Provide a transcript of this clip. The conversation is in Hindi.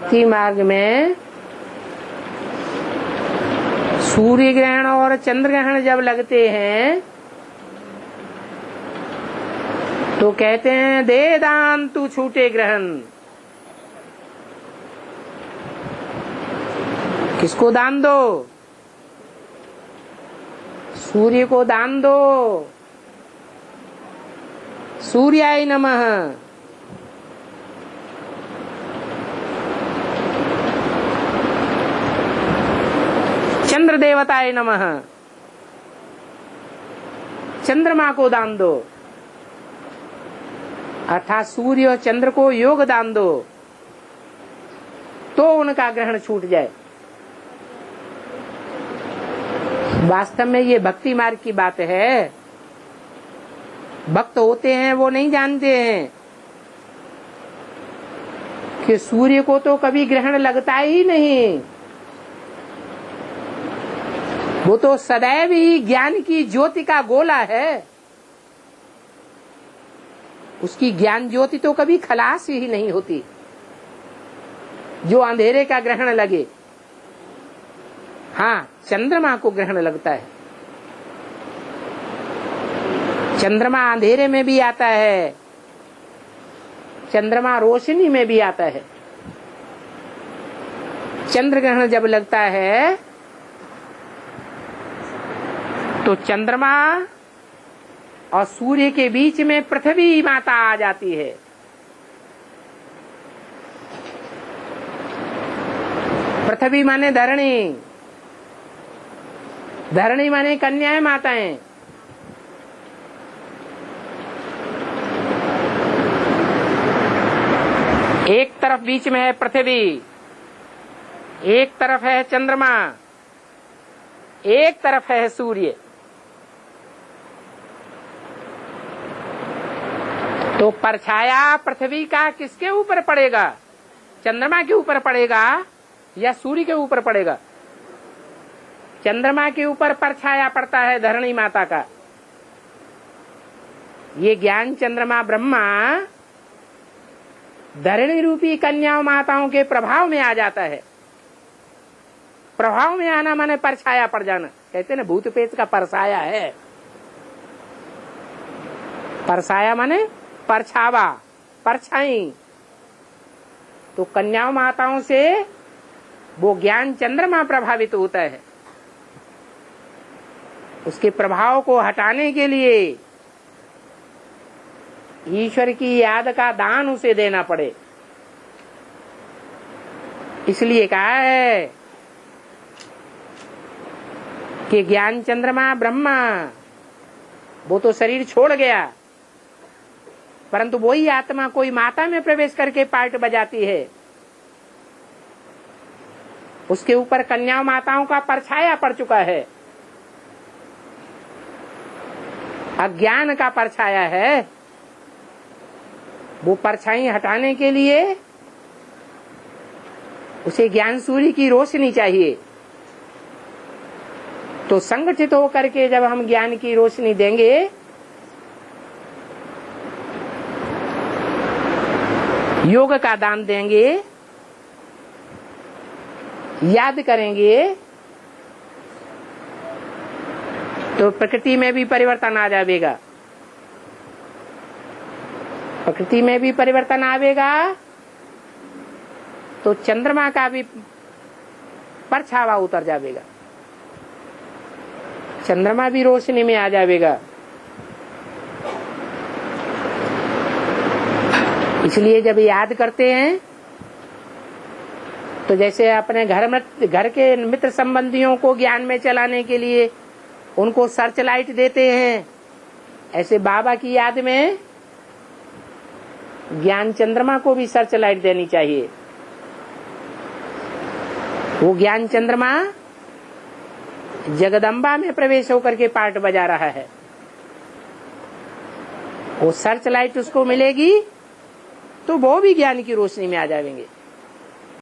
भक्ति मार्ग में सूर्य ग्रहण और चंद्र ग्रहण जब लगते हैं तो कहते हैं दे दान तू छूटे ग्रहण। किसको दान दो? सूर्य को दान दो। सूर्याय नमः। चंद्र देवताय नमः। चंद्रमा को दान दो, अर्थात सूर्य और चंद्र को योग दान दो तो उनका ग्रहण छूट जाए। वास्तव में ये भक्ति मार्ग की बात है। भक्त होते हैं वो नहीं जानते हैं कि सूर्य को तो कभी ग्रहण लगता ही नहीं। वो तो सदैव ही ज्ञान की ज्योति का गोला है। उसकी ज्ञान ज्योति तो कभी खलास ही नहीं होती जो अंधेरे का ग्रहण लगे। हाँ, चंद्रमा को ग्रहण लगता है। चंद्रमा अंधेरे में भी आता है, चंद्रमा रोशनी में भी आता है। चंद्र ग्रहण जब लगता है तो चंद्रमा और सूर्य के बीच में पृथ्वी माता आ जाती है। पृथ्वी माने धरणी, धरणी माने कन्याएं माताएं। एक तरफ बीच में है पृथ्वी, एक तरफ है चंद्रमा, एक तरफ है सूर्य। तो परछाया पृथ्वी का किसके ऊपर पड़ेगा? चंद्रमा के ऊपर पड़ेगा या सूर्य के ऊपर पड़ेगा? चंद्रमा के ऊपर परछाया पड़ता है धरणी माता का। ये ज्ञान चंद्रमा ब्रह्मा धरणी रूपी कन्याओं माताओं के प्रभाव में आ जाता है। प्रभाव में आना माने परछाया पड़ जाना। कहते हैं ना भूत पेच का परछाया है। परछाया माने परछावा, परछाई। तो कन्याओं माताओं से वो ज्ञान चंद्रमा प्रभावित होता है। उसके प्रभाव को हटाने के लिए ईश्वर की याद का दान उसे देना पड़े। इसलिए कहा है कि ज्ञान चंद्रमा ब्रह्मा वो तो शरीर छोड़ गया, परंतु वही आत्मा कोई माता में प्रवेश करके पार्ट बजाती है। उसके ऊपर कन्याओं माताओं का परछाया पड़ चुका है, अज्ञान का परछाया है। वो परछाई हटाने के लिए उसे ज्ञान सूर्य की रोशनी चाहिए। तो संगठित होकर के जब हम ज्ञान की रोशनी देंगे योग का दान देंगे, याद करेंगे, तो प्रकृति में भी परिवर्तन आ जाएगा। प्रकृति में भी परिवर्तन आवेगा तो चंद्रमा का भी परछावा उतर जाएगा, चंद्रमा भी रोशनी में आ जाएगा। इसलिए जब याद करते हैं तो जैसे अपने घर के मित्र संबंधियों को ज्ञान में चलाने के लिए उनको सर्च लाइट देते हैं, ऐसे बाबा की याद में ज्ञान चंद्रमा को भी सर्च लाइट देनी चाहिए। वो ज्ञान चंद्रमा जगदम्बा में प्रवेश होकर के पार्ट बजा रहा है। वो सर्च लाइट उसको मिलेगी तो वो भी ज्ञान की रोशनी में आ जाएंगे।